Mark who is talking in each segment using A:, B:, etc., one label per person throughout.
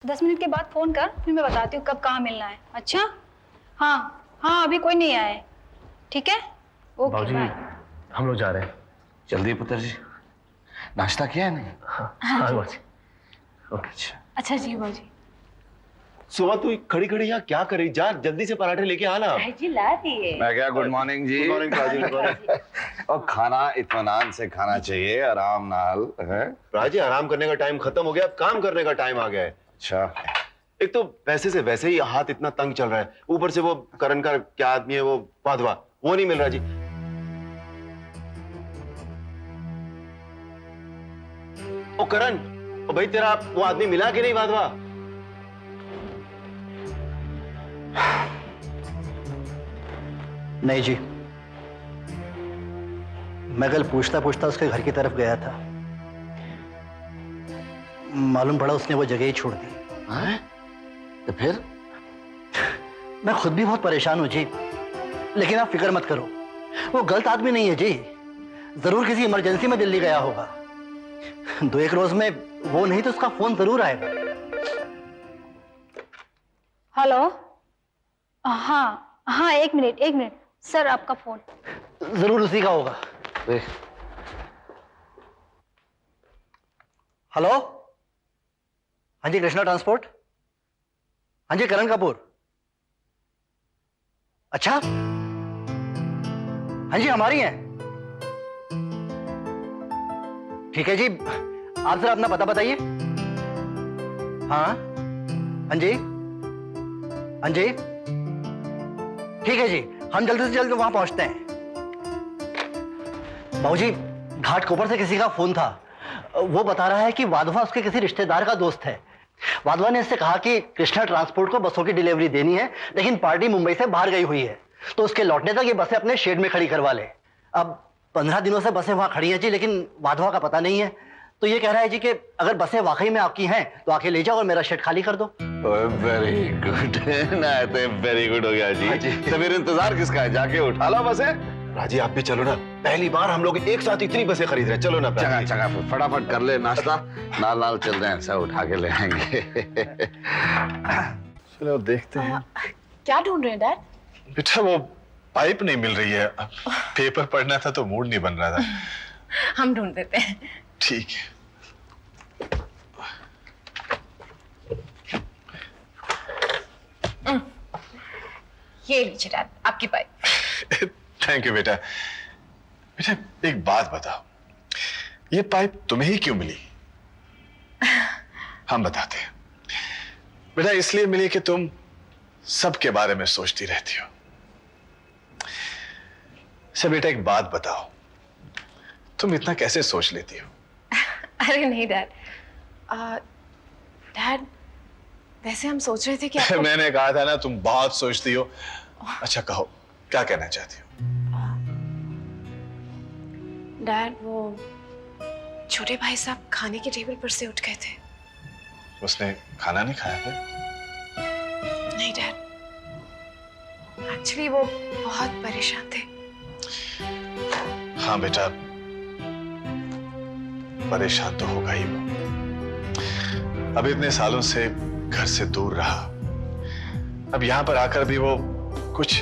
A: 10 minute के बाद phone कर, फिर मैं बताती हूँ कब कहाँ मिलना है। अच्छा हाँ हाँ, अभी कोई नहीं आया है। ठीक है, ओके बाय।
B: हम लोग जा रहे हैं।
C: जल्दी पुत्र जी, नाश्ता किया है नहीं?
B: हाँ बाजी। ओके
A: अच्छा जी बाजी।
D: सुबह तू खड़ी खड़ी यहाँ क्या कर रही? जा जल्दी से पराठे लेके आना।
A: जी ला दिए।
C: मैं क्या, गुड मॉर्निंग जी।
D: गुड मॉर्निंग राजी। Good morning.
C: और खाना इत्मीनान से खाना चाहिए, आराम नाल है।
D: राजी, आराम करने का टाइम खत्म हो गया, अब काम करने का टाइम आ गया है।
C: अच्छा,
D: एक तो पैसे से वैसे ही हाथ इतना तंग चल रहा है, ऊपर से वो करण का क्या आदमी है वो वाधवा, वो नहीं मिल रहा जी। ओ करण, ओ भाई तेरा वो आदमी मिला कि नहीं वाधवा?
E: नहीं जी, मैं कल पूछता पूछता उसके घर की तरफ गया था, मालूम पड़ा उसने वो जगह ही छोड़ दी।
C: हैं? तो फिर?
E: मैं खुद भी बहुत परेशान हूं जी, लेकिन आप फिक्र मत करो, वो गलत आदमी नहीं है जी, जरूर किसी इमरजेंसी में दिल्ली गया होगा। 2-1 रोज में वो नहीं तो उसका फोन जरूर आएगा।
A: हेलो, हाँ हाँ, एक मिनट सर, आपका फोन।
E: जरूर उसी का होगा।
C: देख,
E: हेलो, हाँ जी कृष्णा ट्रांसपोर्ट, हाँ जी करण कपूर। अच्छा, हाँ जी हमारी हैं। ठीक है जी, आप जरा अपना पता बताइए। हाँ हाँ जी, हाँ जी ठीक है जी, हम जल्दी से जल्द वहां पहुंचते हैं। बाबूजी, घाट कोपर से किसी का फोन था, वो बता रहा है कि वाधवा उसके किसी रिश्तेदार का दोस्त है। वाधवा ने इससे कहा कि कृष्णा ट्रांसपोर्ट को बसों की डिलीवरी देनी है, लेकिन पार्टी मुंबई से बाहर गई हुई है, तो उसके लौटने तक ये बसें अपने शेड में खड़ी करवा ले। अब 15 दिनों से बसें वहां खड़ी हैं जी, लेकिन वाधवा का पता नहीं है, तो ये कह रहा है जी कि अगर बसें वाकई में आपकी हैं तो आके ले जाओ और मेरा शेड खाली कर दो।
C: वेरी गुड ना, तो वेरी गुड हो गया जी। तो फिर इंतजार किसका है, जाके उठा लो बसें।
D: राजी आप भी चलो ना, पहली बार हम लोग एक साथ इतनी बसें खरीद रहे हैं, चलो ना।
C: चंगा फटाफट कर ले नाश्ता, नाल चल रहे हैं, सब उठा के ले आएंगे।
B: चलो देखते हैं।
F: क्या ढूंढ रहे हैं डैड?
B: बेटा वो पाइप नहीं मिल रही है, पेपर पढ़ना था तो मूड नहीं बन रहा था।
F: हम ढूंढ देते हैं।
B: ठीक है।
F: ये लीजिए डैड, आपकी पाइप।
B: थैंक यू बेटा। बेटा एक बात बताओ, ये पाइप तुम्हें ही क्यों मिली? हम बताते हैं। बेटा इसलिए मिली कि तुम सबके बारे में सोचती रहती हो। अच्छा बेटा एक बात बताओ, तुम इतना कैसे सोच लेती हो?
F: अरे नहीं डैड, डैड वैसे हम सोच रहे थे कि आपको...
B: मैंने कहा था ना तुम बहुत सोचती हो। अच्छा कहो, क्या कहना चाहती हो?
F: डैड वो छोटे भाई साहब खाने के टेबल पर से उठ गए थे।
B: उसने खाना नहीं खाया फिर?
F: नहीं डैड, एक्चुअली वो बहुत परेशान थे।
B: हाँ बेटा, परेशान तो होगा ही वो। अब इतने सालों से घर से दूर रहा, अब यहां पर आकर भी वो कुछ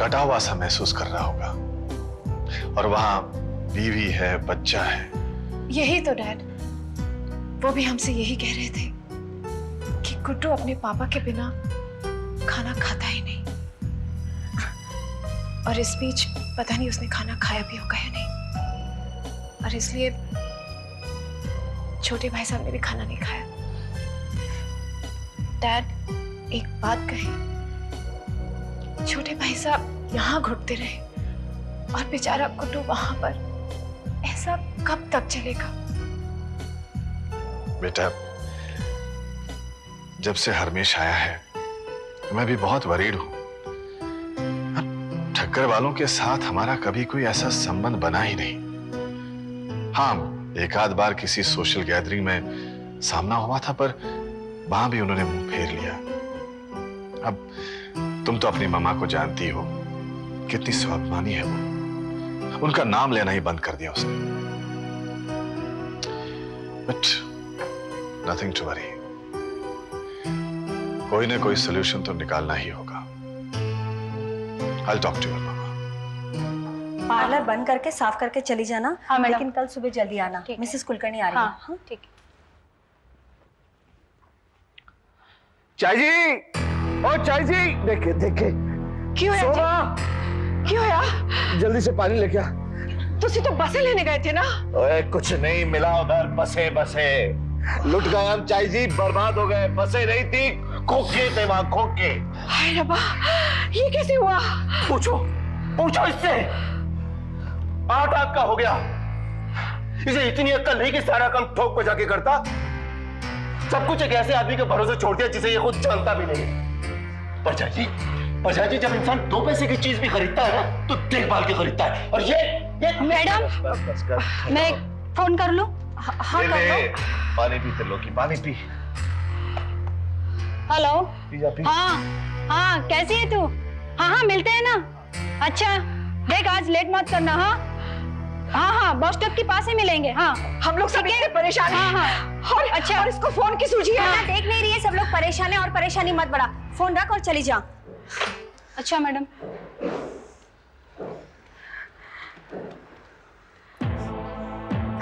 B: कटा हुआ सा महसूस कर रहा होगा, और वहां बीवी है, बच्चा है।
F: यही तो डैड, वो भी हमसे यही कह रहे थे कि गुड्डू अपने पापा के बिना खाना खाता ही नहीं, और इस बीच पता नहीं उसने खाना खाया भी होगा या नहीं, और इसलिए छोटे भाई साहब ने भी खाना नहीं खाया। डैड एक बात कही, छोटे भाई साहब यहाँ घुटते रहे और बेचारा गुड्डू वहां पर, ऐसा कब तक चलेगा?
B: बेटा जब से हरमेश आया है मैं भी बहुत वरीड हूं। अब ठक्कर वालों के साथ हमारा कभी कोई ऐसा संबंध बना ही नहीं। हाँ, एक आध बार किसी सोशल गैदरिंग में सामना हुआ था, पर वहां भी उन्होंने मुंह फेर लिया। अब तुम तो अपनी मम्मा को जानती हो, कितनी स्वाभिमानी है वो, उनका नाम लेना ही बंद कर दिया उसने। बट नथिंग टू वरी, कोई ना कोई सोल्यूशन तो निकालना ही होगा। I'll talk to your mama.
G: Parlour बंद करके साफ करके चली जाना।
A: हाँ, मैडम।
G: लेकिन कल सुबह जल्दी आना।
A: ठीक है।
G: मिसेस कुलकर्णी आ रही
A: हाँ
G: है।
A: हाँ ठीक है।
C: चाय जी, ओ चाय जी, देखे देखे
F: क्यों है
C: सोना,
F: क्यों है?
C: जल्दी से पानी लेके आ।
F: तुसी तो बसे लेने गए थे ना?
C: ओए कुछ नहीं मिला उधर, बसे बसे लुट गए हम चाय जी, बर्बाद हो गए। बसे नहीं थी, खोखे थे वहां, खोखे।
F: हाय रब्बा, ये कैसे हुआ?
C: पूछो पूछो इससे। 8 का हो गया। इसे इतनी अक्ल नहीं कि सारा काम ठोक बजा के करता। सब कुछ एक ऐसे आदमी के भरोसे छोड़ दिया जिसे ये खुद जानता भी नहीं। परजा जी, जब इंसान 2 पैसे की चीज भी खरीदता है ना, तो देखभाल के खरीदता है। और ये
A: मैडम,
C: बस कर।
A: मैं फोन कर लूं?
G: हाँ कर लो।
C: पानी पी तो लो की पानी पी।
A: हेलो।
C: पी जा, पी।
A: हाँ हाँ, कैसी है तू? हाँ हाँ, मिलते हैं ना। अच्छा देख, आज लेट मत करना। हाँ हाँ हाँ, बस स्टॉप के पास ही मिलेंगे। हाँ
F: हम लोग सब इतने परेशान हैं।
A: हाँ हाँ।
F: और अच्छा, और इसको फोन की सूझी है।
G: मैं देख नहीं रही है, सब लोग परेशान है और परेशानी मत बढ़ा। फोन रख और चली जा।
A: अच्छा मैडम।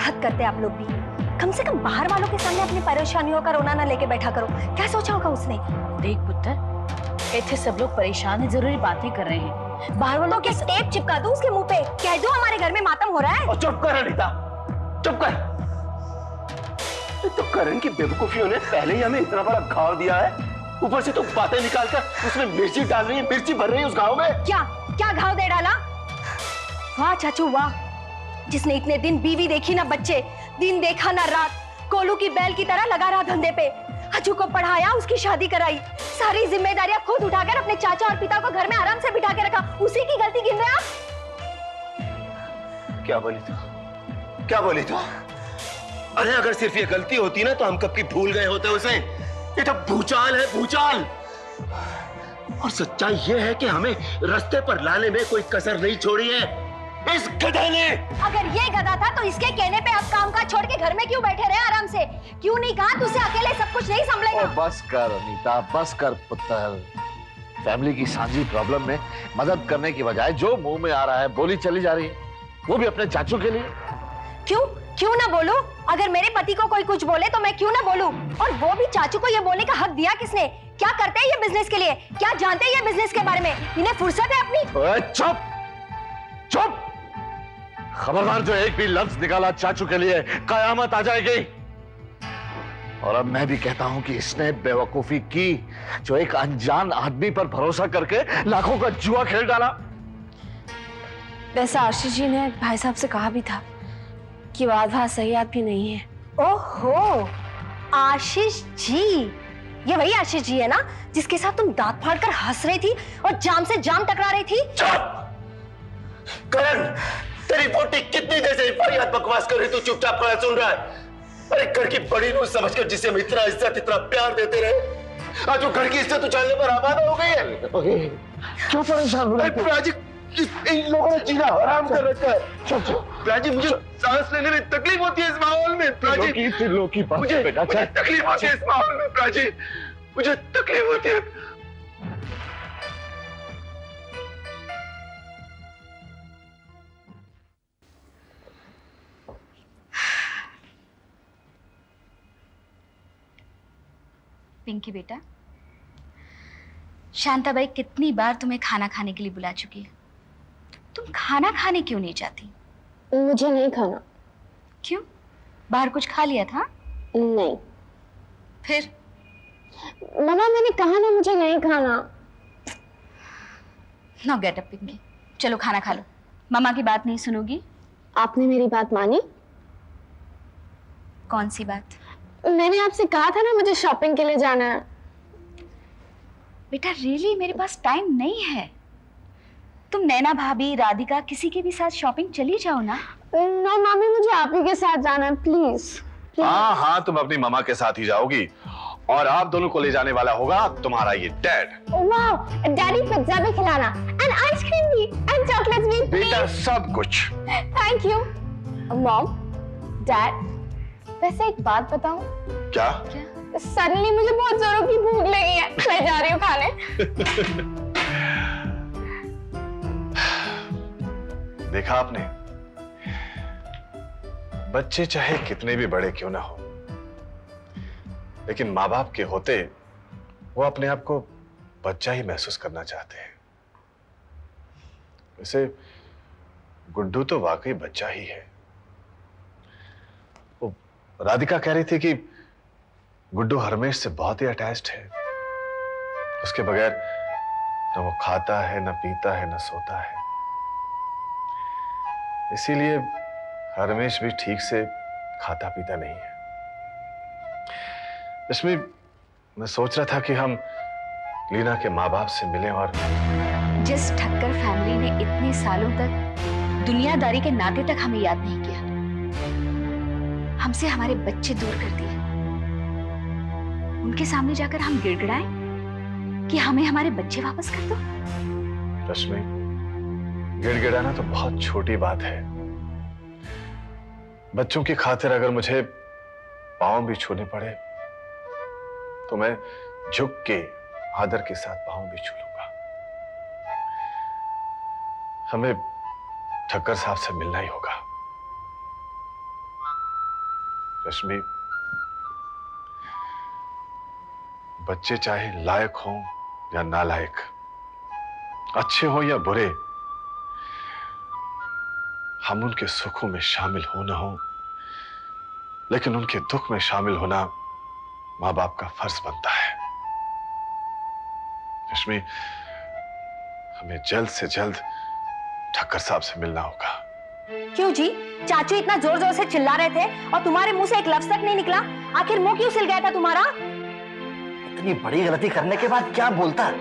G: हद करते आप लोग भी। कम से कम बाहर वालों के सामने अपनी परेशानियों का रोना ना लेके बैठा करो। क्या सोचा होगा उसने?
H: देख पुत्र, इतने सब लोग परेशान है, जरूरी बातें कर रहे हैं। बाहर वालों
G: तो क्या टेप चिपका दूं उसके मुंह पे? कह दो हमारे घर में मातम हो रहा है।
C: और चुप कर अनीता, चुप कर। तो करण की बेवकूफियों ने पहले ही हमें इतना बड़ा घाव दिया है, ऊपर से तो बातें निकालकर उसमें मिर्ची डाल रही है, मिर्ची भर रही है उस घाव में।
G: क्या क्या घाव दे डाला? वाह चाचू वाह, जिसने इतने दिन बीवी देखी ना बच्चे, दिन देखा ना रात, कोलू की बैल की तरह लगा रहा धंधे पे। अजू को पढ़ाया, उसकी शादी कराई, सारी जिम्मेदारियां खुद उठाकर अपने चाचा और पिता को घर में आराम से बिठा के रखा। उसी की गलती गिन रहे हैं आप?
C: क्या बोली तू? क्या बोली तू? अरे अगर सिर्फ ये गलती होती ना, तो हम कब की भूल गए होते उसे। ये तो भूचाल है, भूचाल। और सच्चाई ये है कि हमें रास्ते पर लाने में कोई कसर नहीं छोड़ी है इस गधा ने।
G: अगर ये गधा था तो इसके कहने पे आप काम काज छोड़ के घर में क्यों बैठे रहे आराम से? क्यों नहीं कहा तुझसे अकेले सब कुछ नहीं संभलेगा?
C: बस कर अनीता, बस कर पुत्र। फैमिली की सांझी प्रॉब्लम में मदद करने की बजाय जो मुंह में आ रहा है बोली चली जा रही है, वो भी अपने चाचू के लिए।
G: क्यों क्यों ना बोलूं? अगर मेरे पति को कोई कुछ बोले तो मैं क्यों ना बोलूं? और वो भी चाचू को ये बोलने का हक दिया किसने? क्या करते हैं ये बिजनेस के लिए? क्या जानते हैं ये बिजनेस के बारे में? इन्हें फुर्सत है अपनी?
C: चुप चुप, खबरदार जो एक भी लफ्ज निकाला चाचू के लिए, कयामत आ जाएगी। और अब मैं भी कहता हूं कि इसने बेवकूफी की जो एक अनजान आदमी पर भरोसा करके लाखों का जुआ खेल डाला।
F: वैसे आशीष जी ने भाई साहब से कहा भी था कि वाधवा सही आदमी नहीं है।
G: ओहो, आशीष जी, ये वही आशीष जी है ना जिसके साथ तुम दांत फाड़कर हंस रही थी और जाम से जाम टकरा रही थी?
C: चुप! करण, तेरी बोटी कितनी देर से फारियात बकवास कर रही, तू चुपचाप खड़ा सुन रहा है? अरे घर की बड़ी नूह समझकर जिसे हम इतना इज्जत इतना प्यार देते रहे, आज वो घर की इज्जत उछालने पर आबाद हो गई है। क्यों परेशान हो रहा है? प्राची, इन लोगों ने जीना हराम कर रखा है। चुप चुप प्राची, मुझे सांस लेने में तकलीफ होती है इस माहौल में। प्राची, मुझे तकलीफ होती है इस माहौल में। प्राची, मुझे तकलीफ होती है।
A: पिंकी बेटा, शांताबाई कितनी बार तुम्हें खाना खाने के लिए बुला चुकी है, तुम खाना खाने क्यों नहीं जाती?
F: मुझे नहीं खाना।
A: क्यों? बाहर कुछ खा लिया था?
F: नहीं।
A: फिर?
F: मम्मा मैंने कहा ना मुझे नहीं खाना।
A: नो गेट अप पिंकी, चलो खाना खा लो। मामा की बात नहीं सुनोगी?
F: आपने मेरी बात मानी?
A: कौन सी बात?
F: मैंने आपसे कहा था ना मुझे शॉपिंग के लिए जाना है।
A: बेटा रियली मेरे पास टाइम नहीं है। तुम नैना भाभी, राधिका, किसी के भी साथ शॉपिंग चली जाओ ना।
F: नो मम्मी, मुझे आप ही के साथ जाना है प्लीज।
B: हाँ हाँ, तुम अपनी मम्मा के साथ ही जाओगी और आप दोनों को ले जाने वाला होगा तुम्हारा ये डैड।
F: वाओ, डैडी पिज्जा भी खिलाना एंड आइसक्रीम भी एंड चॉकलेट्स भी
B: बेटा सब कुछ।
F: Thank you. मॉम, डैड, वैसे एक बात बताऊं?
B: क्या?
F: सडनली मुझे बहुत जोरों की भूख लगी है। मैं
B: देखा आपने, बच्चे चाहे कितने भी बड़े क्यों ना हो, लेकिन माँ बाप के होते वो अपने आप को बच्चा ही महसूस करना चाहते हैं। वैसे गुड्डू तो वाकई बच्चा ही है। वो राधिका कह रही थी कि गुड्डू हरमेश से बहुत ही अटैच्ड है। उसके बगैर न वो खाता है, न पीता है, न सोता है। इसीलिए हरमेश भी ठीक से खाता पीता नहीं है। रश्मि, मैं सोच रहा था कि हम लीना के माँ बाप से मिलें और
H: जिस ठक्कर फैमिली ने इतने सालों तक दुनियादारी के नाते तक हमें याद नहीं किया, हमसे हमारे बच्चे दूर कर दिए, उनके सामने जाकर हम गिड़गिड़ाएं कि हमें हमारे बच्चे वापस कर दो।
B: रश्मि, गिड़गिड़ाना तो बहुत छोटी बात है। बच्चों की खातिर अगर मुझे पांव भी छूने पड़े तो मैं झुक के आदर के साथ पांव भी छू लूंगा। हमें ठक्कर साहब से मिलना ही होगा। रश्मि, बच्चे चाहे लायक हों या नालायक, अच्छे हो या बुरे, हम उनके सुखों में शामिल हो ना हो, लेकिन उनके दुख में शामिल होना मां बाप का फर्ज बनता है। रश्मि, हमें जल्द से जल्द ठक्कर साहब से मिलना होगा।
G: क्यों जी? चाचू इतना जोर जोर से चिल्ला रहे थे और तुम्हारे मुंह से एक लफ्ज तक नहीं निकला। आखिर मुंह क्यों सिल गया था तुम्हारा?
E: इतनी बड़ी गलती करने के बाद क्या बोलता है?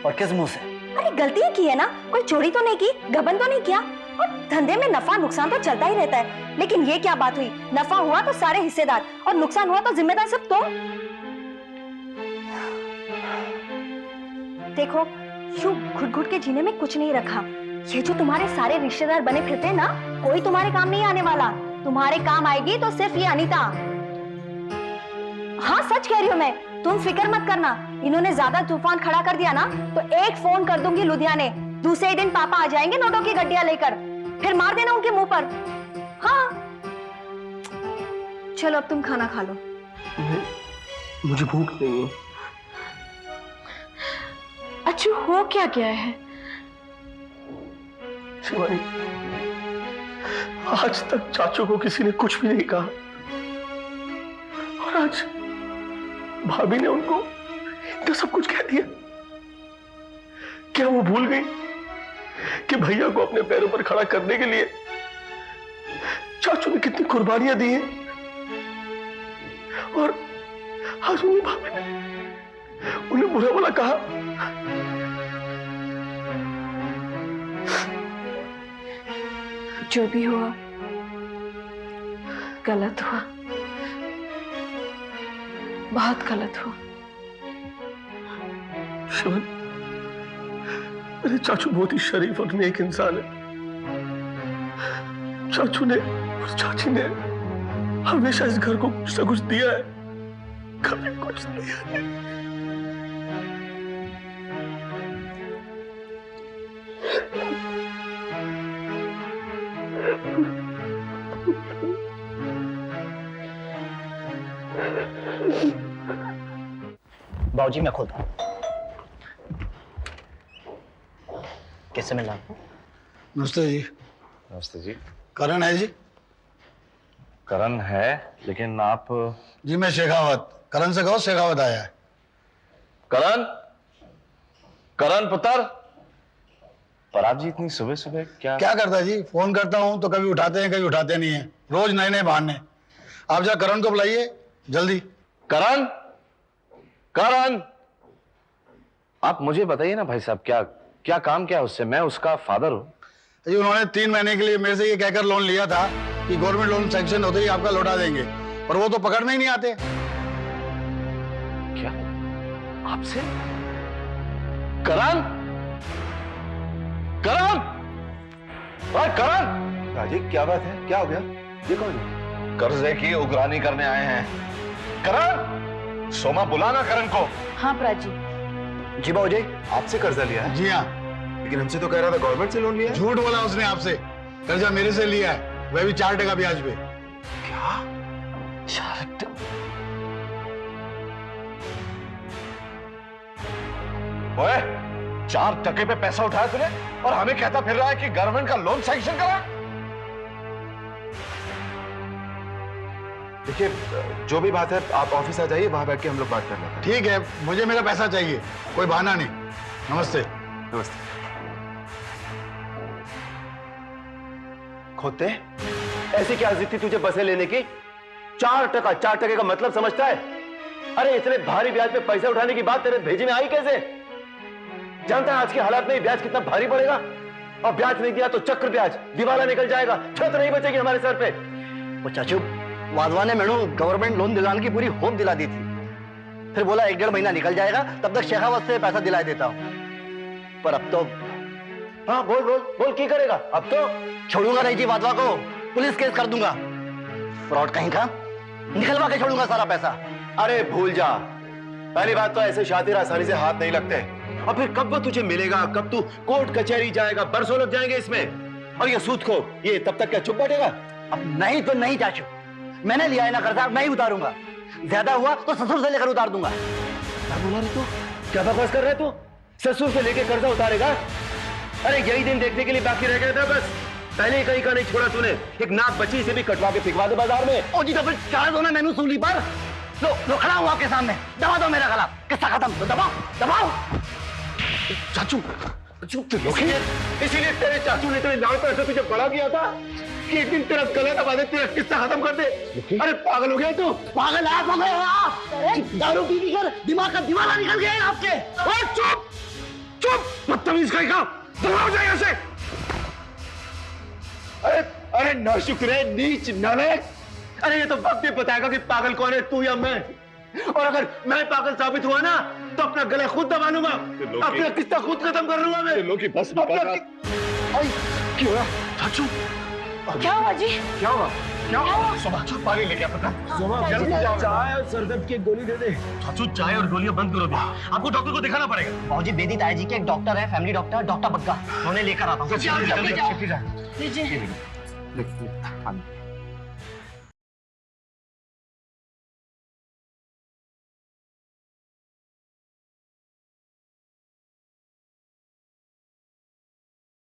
E: और किस मुंह से?
G: अरे गलती की है ना, कोई चोरी तो नहीं की, गबन तो नहीं किया। और धंधे में नफा नुकसान तो चलता ही रहता है, लेकिन ये क्या बात हुई? नफा हुआ तो सारे हिस्सेदार और नुकसान हुआ तो जिम्मेदार सब तुम। देखो, यूं घुट घुट के जीने में कुछ नहीं रखा। ये जो तुम्हारे सारे रिश्तेदार बने फिरते हैं ना, कोई तुम्हारे काम नहीं आने वाला। तुम्हारे काम आएगी तो सिर्फ ये अनीता। हाँ, सच कह रही हूँ मैं, तुम फिक्र मत करना। इन्होंने ज्यादा तूफान खड़ा कर दिया ना तो एक फोन कर दूंगी लुधियाने, दूसरे ही दिन पापा आ जाएंगे नोटों की गड्डियां लेकर, फिर मार देना उनके मुंह पर। हाँ, चलो अब तुम खाना खा लो।
C: मुझे भूख नहीं है।
F: अच्छू, हो क्या गया है?
C: शिवानी, आज तक चाचू को किसी ने कुछ भी नहीं कहा, और आज भाभी ने उनको तो सब कुछ कह दिया। क्या वो भूल गई कि भैया को अपने पैरों पर खड़ा करने के लिए चाचू ने कितनी कुर्बानियां दी हैं? और आज उन्हें भाभी ने उन्हें बुरा भला कहा।
F: जो भी हुआ गलत हुआ, बहुत गलत हुआ।
C: शिवन, मेरे चाचू बहुत ही शरीफ और नेक इंसान है। चाचू ने, उस चाची ने हमेशा इस घर को कुछ ना कुछ दिया है, कभी कुछ दिया नहीं।
E: बाबूजी, मैं खोलता हूँ। किससे मिलना आपको?
I: नमस्ते जी।
B: नमस्ते जी।
I: करण है जी?
B: करण है, लेकिन आप?
I: जी मैं शेखावत। करण से कहो शेखावत आया है।
B: करण, करण पुत्र। पर आप जी इतनी सुबह सुबह क्या
I: करता है जी? फोन करता हूँ तो कभी उठाते हैं, कभी उठाते नहीं है। रोज नए नए बहाने। आप जरा करण को बुलाइए जल्दी।
J: करण, करण, आप मुझे बताइए ना भाई साहब, क्या काम क्या है उससे? मैं उसका फादर हूं।
I: जी उन्होंने 3 महीने के लिए मेरे से ये कहकर लोन लिया था कि गवर्नमेंट लोन सैंक्शन होते ही आपका लौटा देंगे, पर वो तो पकड़ने ही नहीं आते।
J: क्या आपसे? करण, करण, ओए करण!
D: राजीव, क्या बात है? क्या हो गया? ये कौन है?
J: कर्जे की उगरानी करने आए हैं। करण, सोमा बुलाना करण को।
H: हाँ प्राची।
E: जी बाबूजी।
D: आपसे कर्जा लिया है?
I: जी हाँ।
D: लेकिन हमसे तो कह रहा था गवर्नमेंट से लोन लिया है।
I: झूठ बोला उसने आपसे, कर्जा मेरे से लिया है, वह भी 4% ब्याज पे।
D: क्या?
J: ओए, 4% पे पैसा उठाया तूने और हमें कहता फिर रहा है कि गवर्नमेंट का लोन सैंक्शन करा।
D: देखिए, जो भी बात है आप ऑफिस आ जाइए, वहां बैठ के हम लोग बात कर लेते हैं।
I: ठीक है, मुझे मेरा पैसा चाहिए, कोई बहाना नहीं। नमस्ते।
D: नमस्ते। खोते, ऐसी क्या जिद थी तुझे बसें लेने की? 4% का मतलब समझता है? अरे इतने भारी ब्याज पे पैसे उठाने की बात तेरे भेजे में आई कैसे? जानता है आज के हालात में ब्याज कितना भारी पड़ेगा? और ब्याज नहीं दिया तो चक्र ब्याज, दिवाला निकल जाएगा, छत नहीं बचेगी हमारे सर पे।
E: वो चाचू, वाधवा ने मैनू गवर्नमेंट लोन दिलाने की पूरी होप दिला दी थी, फिर बोला 1-1.5 महीना निकल जाएगा, तब तक शेखावत से पैसा दिला देता हूं। पर अब तो
D: हाँ बोल बोल बोल, की करेगा अब तो?
E: छोड़ूंगा नहीं जी वाधवा को, पुलिस केस कर दूंगा। फ्रॉड कहीं का, निकलवा के छोड़ूंगा सारा पैसा।
D: अरे भूल जा, पहली बात तो ऐसे शातिर आसानी से हाथ नहीं लगते, और फिर कब वो तुझे मिलेगा, कब तू कोर्ट कचहरी जाएगा, बरसों लग जाएंगे इसमें। और ये सूद को ये तब तक क्या चुप बैठेगा?
E: अब नहीं तो नहीं चाचू, मैंने लिया है ना कर्जा, मैं ही उतारूंगा। ज्यादा हुआ तो ससुर से लेकर उतार दूंगा।
D: क्या बोला रे तू? क्या बकवास कर रहा है तू? ससुर से लेके कर्जा उतारेगा? अरे यही दिन देखने के लिए बाकी रह गया था बस। पहले ही कहीं का नहीं छोड़ा तूने। एक नाक बची से भी कटवा के फिकवा दे बाजार में।
E: ओ जी, तो फिर चार दो ना मैनू सूली पर। लो खड़ा हूं आपके सामने, दबा दो मेरा गला। किस्सा खत्म, तो दबाओ दबाओ।
D: चाचू, इसीलिए तेरे चाचू ने तेरे नाम पर ऐसे तुझे बड़ा किया था कि एक दिन तेरा गला दबा दे, तेरा किस्सा खत्म कर दे। अरे पागल हो गया तू?
E: पागल आप हो गए हो आप। दारू पी कर दिमाग का दिवाला निकल गया है आपके।
D: चुप चुप, बदतमीज कहीं का, दबाओ जाए ऐसे। अरे अरे नाशुक्रे, नीच, नालायक। अरे ये तो वक्त ही बताएगा कि पागल कौन है, तू या मैं। और अगर मैं पागल साबित हुआ ना तो अपना गला खुद दबा लूंगा, अपना किस्सा खुद खत्म कर लूंगा मैं।
J: क्यों हुआ? चाचू
G: क्या हुआ जी?
J: क्या हुआ? क्या हुआ? सुबह पानी लेके पता
D: चाय और सरदर्द की गोली दे दे।
J: चाचू, चाय और गोलियां बंद करो। आपको डॉक्टर को दिखाना पड़ेगा।
E: बाबूजी, बेदी ताया जी के एक डॉक्टर है, फैमिली डॉक्टर, डॉक्टर बग्गा, उन्हें लेकर आता हूँ।
J: जल्दी जाओ।
G: लीजिए।